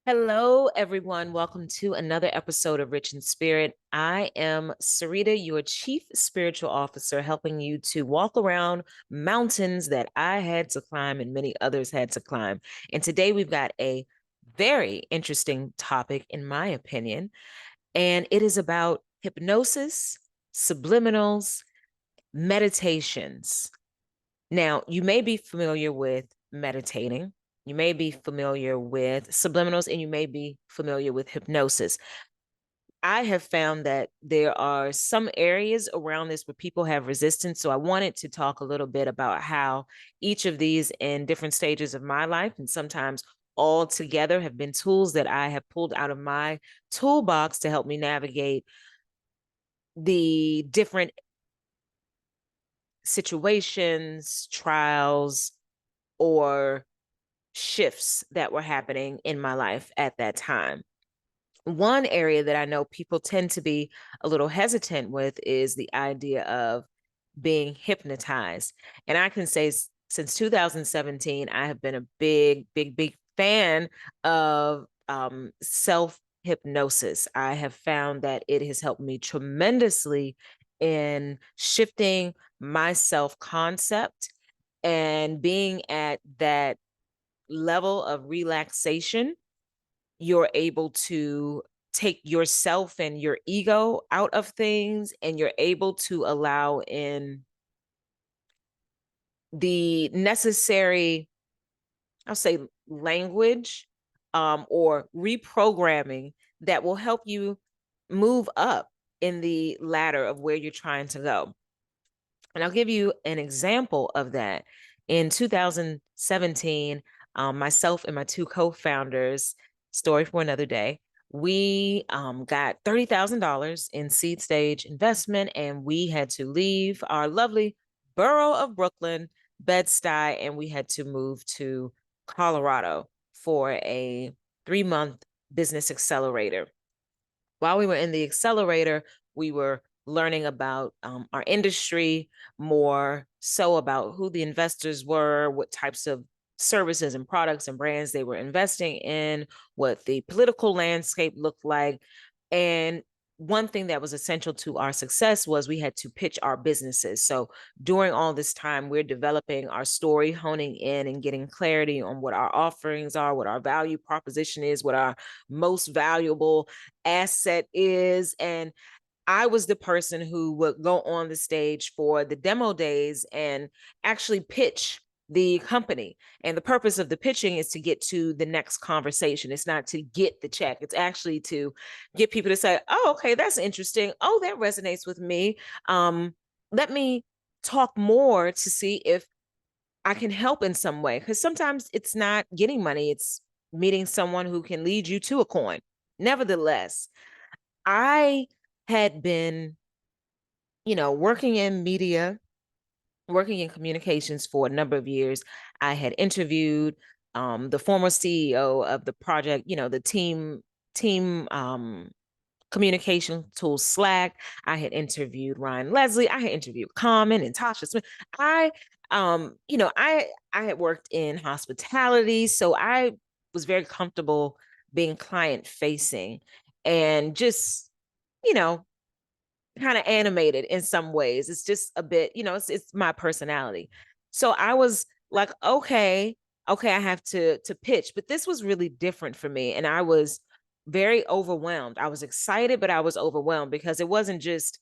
Hello, everyone. Welcome to another episode of Rich in Spirit. I am Sarita, your Chief Spiritual Officer, helping you to walk around mountains that I had to climb and many others had to climb. And today we've got a very interesting topic, in my opinion, and it is about hypnosis, subliminals, meditations. Now, you may be familiar with meditating. You may be familiar with subliminals, and you may be familiar with hypnosis. I have found that there are some areas around this where people have resistance. So I wanted to talk a little bit about how each of these in different stages of my life and sometimes all together have been tools that I have pulled out of my toolbox to help me navigate the different situations, trials, or shifts that were happening in my life at that time. One area that I know people tend to be a little hesitant with is the idea of being hypnotized. And I can say since 2017, I have been a big fan of self hypnosis. I have found that it has helped me tremendously in shifting my self concept and being at that level of relaxation. You're able to take yourself and your ego out of things, and you're able to allow in the necessary, I'll say, language or reprogramming that will help you move up in the ladder of where you're trying to go. And I'll give you an example of that. In 2017, myself and my two co-founders, story for another day, we got $30,000 in seed stage investment, and we had to leave our lovely borough of Brooklyn, Bed-Stuy, and we had to move to Colorado for a 3-month business accelerator. While we were in the accelerator, we were learning about our industry, more so about who the investors were, what types of services and products and brands they were investing in, what the political landscape looked like. And one thing that was essential to our success was we had to pitch our businesses. So during all this time, we're developing our story, honing in and getting clarity on what our offerings are, what our value proposition is, what our most valuable asset is. And I was the person who would go on the stage for the demo days and actually pitch the company. And the purpose of the pitching is to get to the next conversation. It's not to get the check. It's actually to get people to say, oh, okay, that's interesting. Oh, that resonates with me. Let me talk more to see if I can help in some way. Because sometimes it's not getting money, it's meeting someone who can lead you to a coin. Nevertheless, I had been, working in media, working in communications for a number of years. I had interviewed the former CEO of the project, the team communication tool Slack. I had interviewed Ryan Leslie. I had interviewed Common and Tasha Smith. I, I had worked in hospitality, so I was very comfortable being client facing and just, you know, kind of animated in some ways. It's just a bit, it's my personality. So I was like, okay, I have to pitch, but this was really different for me, and I was very overwhelmed. I was excited, but I was overwhelmed because it wasn't just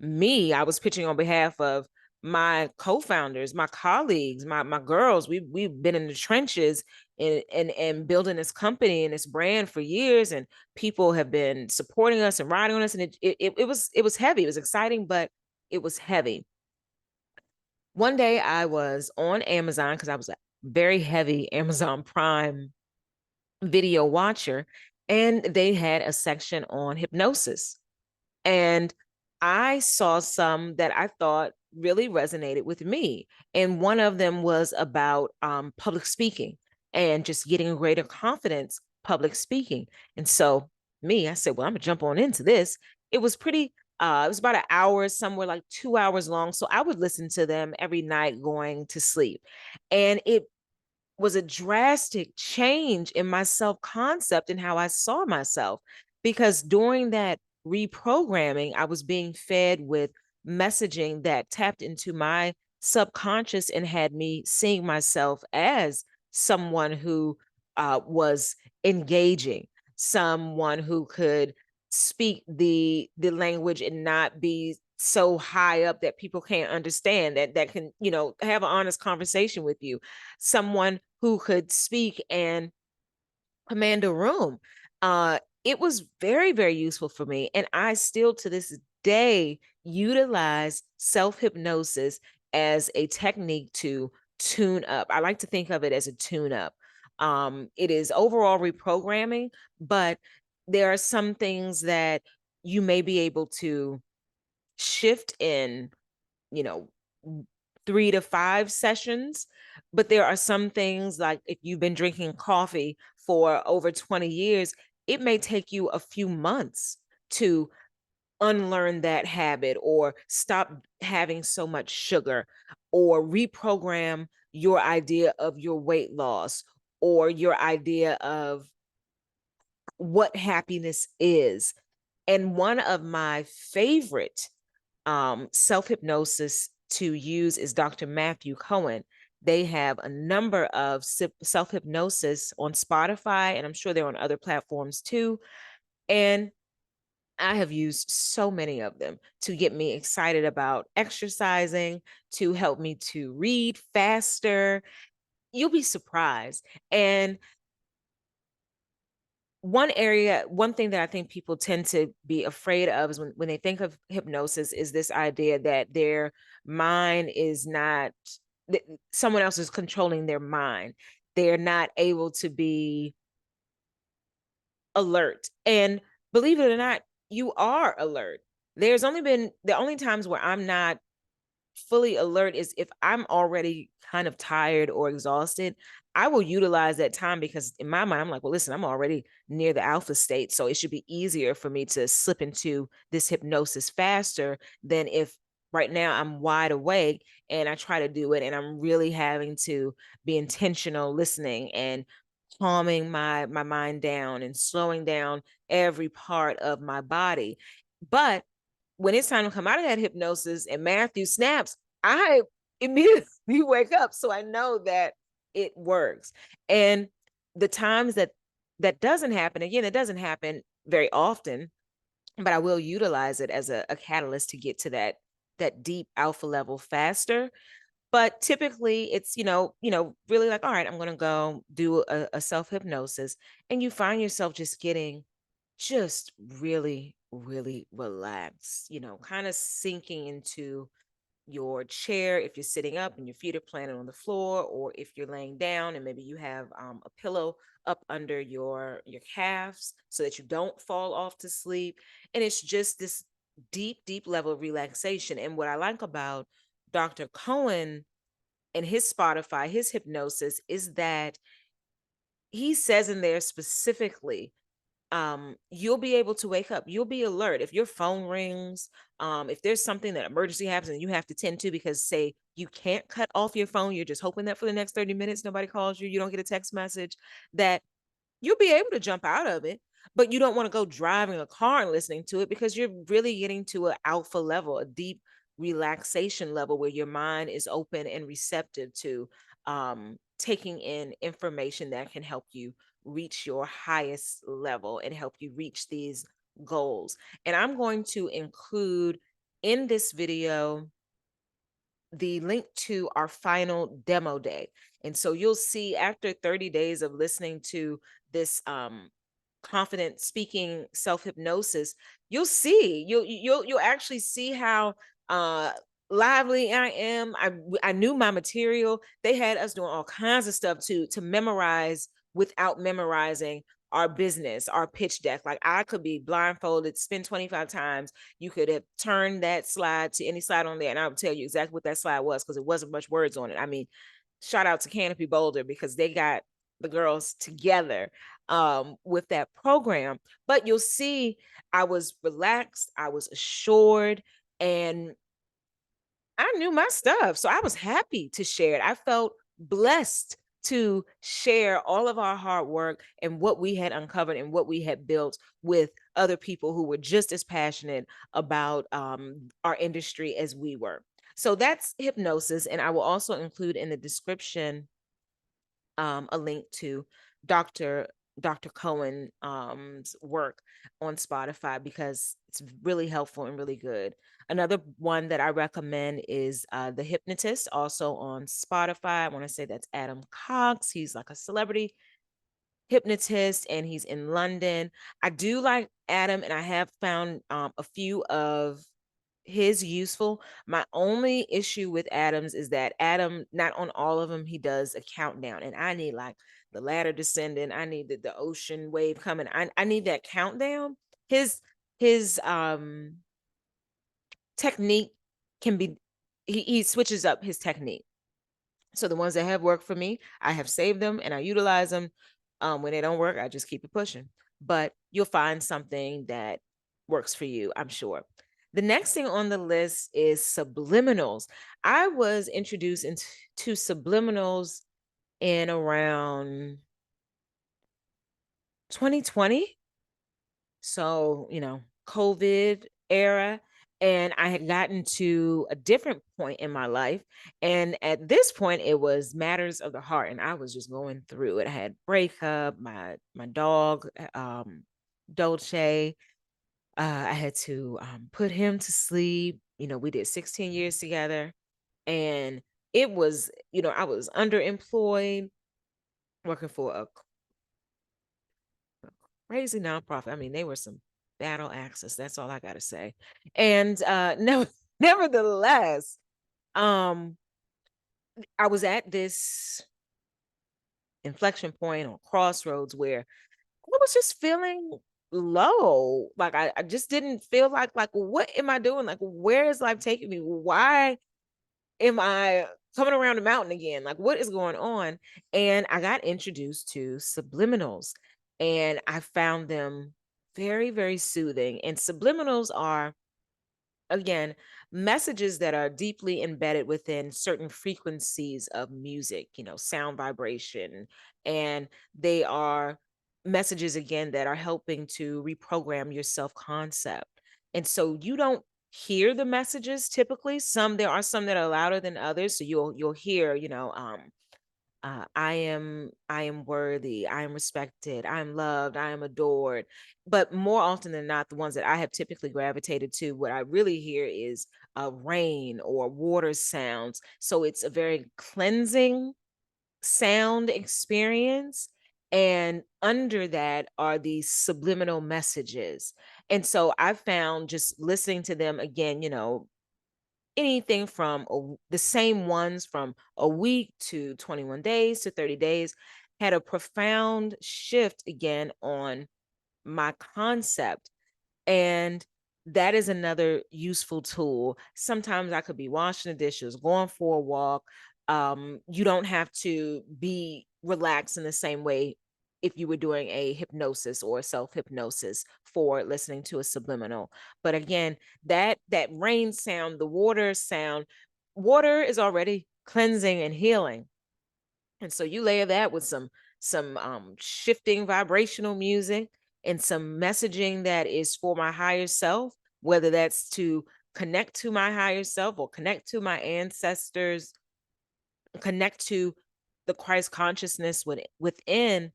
me. I was pitching on behalf of my co-founders, my colleagues, my girls. We've been in the trenches and building this company and this brand for years, and people have been supporting us and riding on us. And it was heavy. It was exciting, but it was heavy. One day I was on Amazon because I was a very heavy Amazon Prime video watcher, and they had a section on hypnosis. And I saw some that I thought really resonated with me. And one of them was about public speaking and just getting greater confidence public speaking. And so I said, well, I'm gonna jump on into this. It was it was about an hour, somewhere like 2 hours long. So I would listen to them every night going to sleep. And it was a drastic change in my self-concept and how I saw myself. Because during that reprogramming, I was being fed with messaging that tapped into my subconscious and had me seeing myself as someone who was engaging, someone who could speak the language and not be so high up that people can't understand, that can, have an honest conversation with you, someone who could speak and command a room. It was very, very useful for me. And I still to this day utilize self hypnosis as a technique to tune up. I like to think of it as a tune up. It is overall reprogramming, but there are some things that you may be able to shift in, you know, 3 to 5 sessions, but there are some things like if you've been drinking coffee for over 20 years, it may take you a few months to unlearn that habit or stop having so much sugar or reprogram your idea of your weight loss or your idea of what happiness is. And one of my favorite self hypnosis to use is Dr. Matthew Cohen. They have a number of self hypnosis on Spotify, and I'm sure they're on other platforms too. And I have used so many of them to get me excited about exercising, to help me to read faster. You'll be surprised. And one thing that I think people tend to be afraid of is when they think of hypnosis is this idea that their mind is not that someone else is controlling their mind. They're not able to be alert. And believe it or not, you are alert. There's only been the only times where I'm not fully alert is if I'm already kind of tired or exhausted. I will utilize that time because in my mind, I'm like, well, listen, I'm already near the alpha state. So it should be easier for me to slip into this hypnosis faster than if right now I'm wide awake and I try to do it and I'm really having to be intentional listening and calming my mind down and slowing down every part of my body. But when it's time to come out of that hypnosis and Matthew snaps, I immediately wake up. So I know that it works. And the times that that doesn't happen, again, it doesn't happen very often, but I will utilize it as a catalyst to get to that deep alpha level faster. But typically it's, really like, all right, I'm gonna go do a self-hypnosis. And you find yourself just getting just really, really relaxed, kind of sinking into your chair if you're sitting up and your feet are planted on the floor, or if you're laying down and maybe you have a pillow up under your calves so that you don't fall off to sleep. And it's just this deep, deep level of relaxation. And what I like about Dr. Cohen and his Spotify, his hypnosis, is that he says in there specifically you'll be able to wake up. You'll be alert. If your phone rings, if there's something that emergency happens and you have to tend to because say you can't cut off your phone, you're just hoping that for the next 30 minutes nobody calls you, you don't get a text message, that you'll be able to jump out of it, but you don't want to go driving a car and listening to it because you're really getting to an alpha level, a deep relaxation level where your mind is open and receptive to taking in information that can help you reach your highest level and help you reach these goals. And I'm going to include in this video the link to our final demo day. And so you'll see after 30 days of listening to this confident speaking self-hypnosis, you'll actually see how uh lively I am. I knew my material. They had us doing all kinds of stuff to memorize without memorizing our business, our pitch deck. Like I could be blindfolded, spin 25 times. You could have turned that slide to any slide on there, and I would tell you exactly what that slide was because it wasn't much words on it. I mean, shout out to Canopy Boulder because they got the girls together with that program. But you'll see I was relaxed, I was assured, and I knew my stuff. So I was happy to share it. I felt blessed to share all of our hard work and what we had uncovered and what we had built with other people who were just as passionate about our industry as we were. So that's hypnosis. And I will also include in the description a link to Dr. Dr. Cohen's work on Spotify because it's really helpful and really good. Another one that I recommend is The Hypnotist, also on Spotify. I want to say that's Adam Cox. He's like a celebrity hypnotist and he's in London. I do like Adam and I have found a few of his useful. My only issue with Adams is that Adam, not on all of them, he does a countdown. And I need like the ladder descending. I need the ocean wave coming. I need that countdown. His technique can be he switches up his technique. So the ones that have worked for me, I have saved them and I utilize them. When they don't work, I just keep it pushing. But you'll find something that works for you, I'm sure. The next thing on the list is subliminals. I was introduced into subliminals in around 2020. So, COVID era. And I had gotten to a different point in my life. And at this point, it was matters of the heart. And I was just going through it. I had breakup, my dog, Dolce. I had to put him to sleep. We did 16 years together. And it was, I was underemployed, working for a crazy nonprofit. I mean, they were some battle axes. That's all I gotta say. And no, nevertheless, um, I was at this inflection point or crossroads where I was just feeling low. Like I just didn't feel like what am I doing? Like, where is life taking me? Why am I coming around the mountain again? Like, what is going on? And I got introduced to subliminals and I found them very, very soothing. And subliminals are, again, messages that are deeply embedded within certain frequencies of music, sound vibration. And they are messages, again, that are helping to reprogram your self concept. And so you don't hear the messages typically. There are some that are louder than others. So you'll hear, I am worthy, I am respected, I am loved, I am adored. But more often than not, the ones that I have typically gravitated to, what I really hear is rain or water sounds. So it's a very cleansing sound experience. And under that are these subliminal messages. And so I found just listening to them again, anything from the same ones from a week to 21 days to 30 days had a profound shift again on my concept. And that is another useful tool. Sometimes I could be washing the dishes, going for a walk. You don't have to be relaxed in the same way if you were doing a hypnosis or self-hypnosis for listening to a subliminal. But again, that rain sound, the water sound, water is already cleansing and healing. And so you layer that with some shifting vibrational music and some messaging that is for my higher self, whether that's to connect to my higher self or connect to my ancestors, connect to the Christ consciousness within,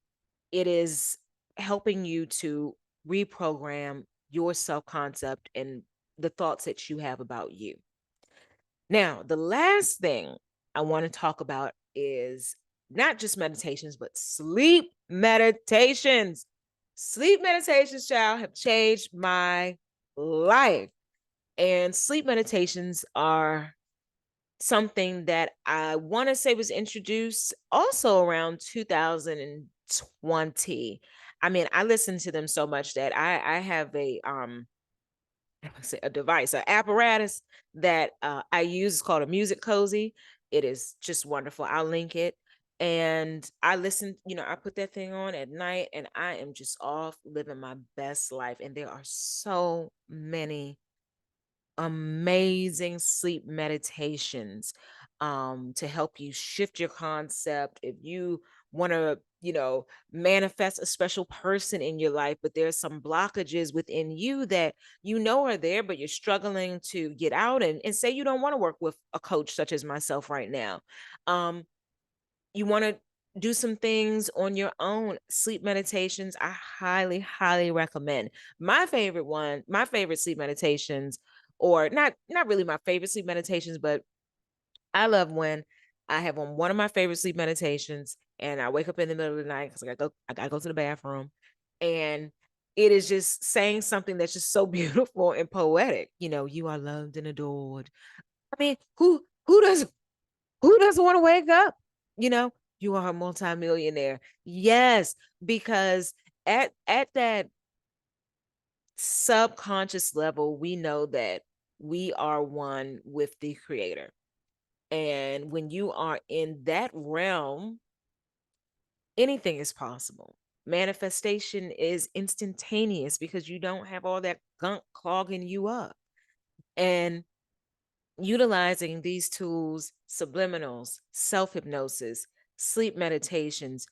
it is helping you to reprogram your self concept and the thoughts that you have about you. Now, the last thing I want to talk about is not just meditations, but sleep meditations. Sleep meditations, child, have changed my life. And sleep meditations are something that I want to say was introduced also around 2020. I mean, I listen to them so much that I have a device, an apparatus that I use. It's called a music cozy. It is just wonderful. I'll link it. And I listen, I put that thing on at night and I am just off living my best life. And there are so many amazing sleep meditations. to help you shift your concept. If you want to, manifest a special person in your life, but there's some blockages within you that are there, but you're struggling to get out, and say you don't want to work with a coach such as myself right now. Um, you want to do some things on your own. Sleep meditations, I highly, highly recommend. My favorite sleep meditations, or not really my favorite sleep meditations, but I love when I have on one of my favorite sleep meditations and I wake up in the middle of the night because I gotta go to the bathroom. And it is just saying something that's just so beautiful and poetic. You are loved and adored. I mean, who doesn't want to wake up? You know, you are a multimillionaire. Yes, because at that subconscious level, we know that we are one with the creator. And when you are in that realm, anything is possible. Manifestation is instantaneous because you don't have all that gunk clogging you up. And utilizing these tools, subliminals, self hypnosis, sleep meditations,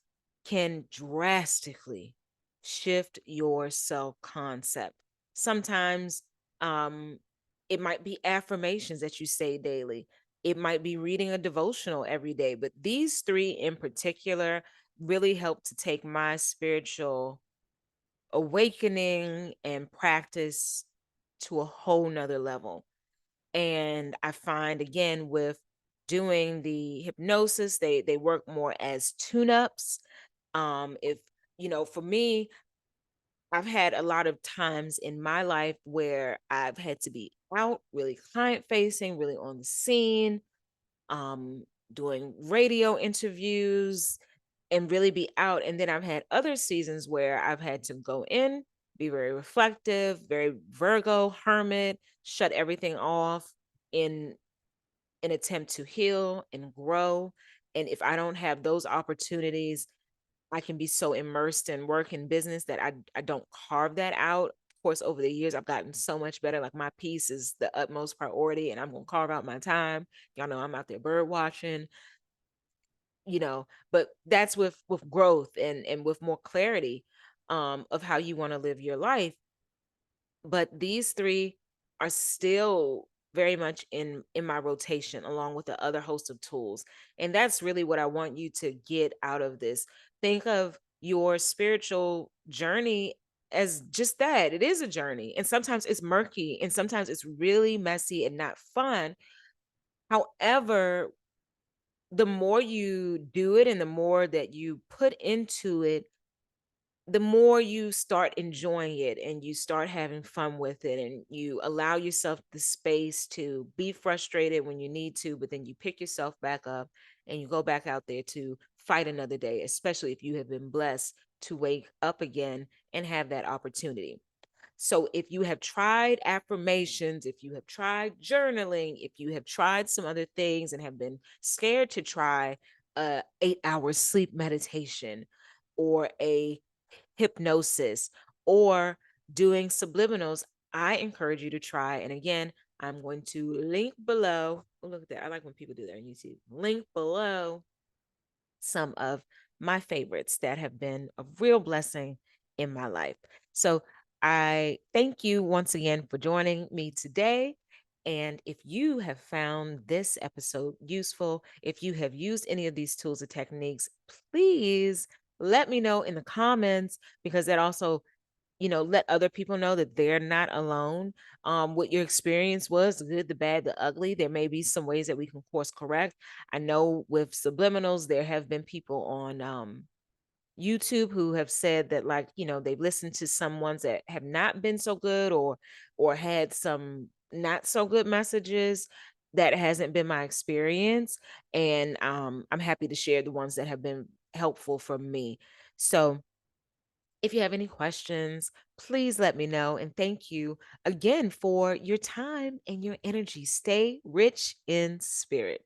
can drastically shift your self concept. Sometimes it might be affirmations that you say daily, it might be reading a devotional every day, but these three in particular really help to take my spiritual awakening and practice to a whole nother level. And I find, again, with doing the hypnosis, they work more as tune-ups. If for me, I've had a lot of times in my life where I've had to be out, really client facing, really on the scene, um, doing radio interviews, and really be out. And then I've had other seasons where I've had to go in, be very reflective, very Virgo, hermit, shut everything off in an attempt to heal and grow. And if I don't have those opportunities, I can be so immersed in work and business that I don't carve that out. Of course, over the years, I've gotten so much better. Like, my peace is the utmost priority, and I'm gonna carve out my time. Y'all know I'm out there bird watching, but that's with growth and with more clarity of how you want to live your life. But these three are still very much in my rotation, along with the other host of tools. And that's really what I want you to get out of this. Think of your spiritual journey as just that. It is a journey, and sometimes it's murky, and sometimes it's really messy and not fun. However, the more you do it and the more that you put into it, the more you start enjoying it and you start having fun with it, and you allow yourself the space to be frustrated when you need to, but then you pick yourself back up and you go back out there to fight another day, especially if you have been blessed to wake up again and have that opportunity. So if you have tried affirmations, if you have tried journaling, if you have tried some other things and have been scared to try a 8-hour sleep meditation or a hypnosis or doing subliminals, I encourage you to try. And again, I'm going to link below. Oh, look at that. I like when people do that on YouTube. Link below some of my favorites that have been a real blessing in my life. So I thank you once again for joining me today. And if you have found this episode useful, if you have used any of these tools or techniques, please let me know in the comments, because that also, let other people know that they're not alone. What your experience was, the good, the bad, the ugly. There may be some ways that we can course correct. I know with subliminals, there have been people on YouTube who have said that, like, they've listened to some ones that have not been so good, or had some not so good messages. That hasn't been my experience. And I'm happy to share the ones that have been helpful for me. So if you have any questions, please let me know. And thank you again for your time and your energy. Stay rich in spirit.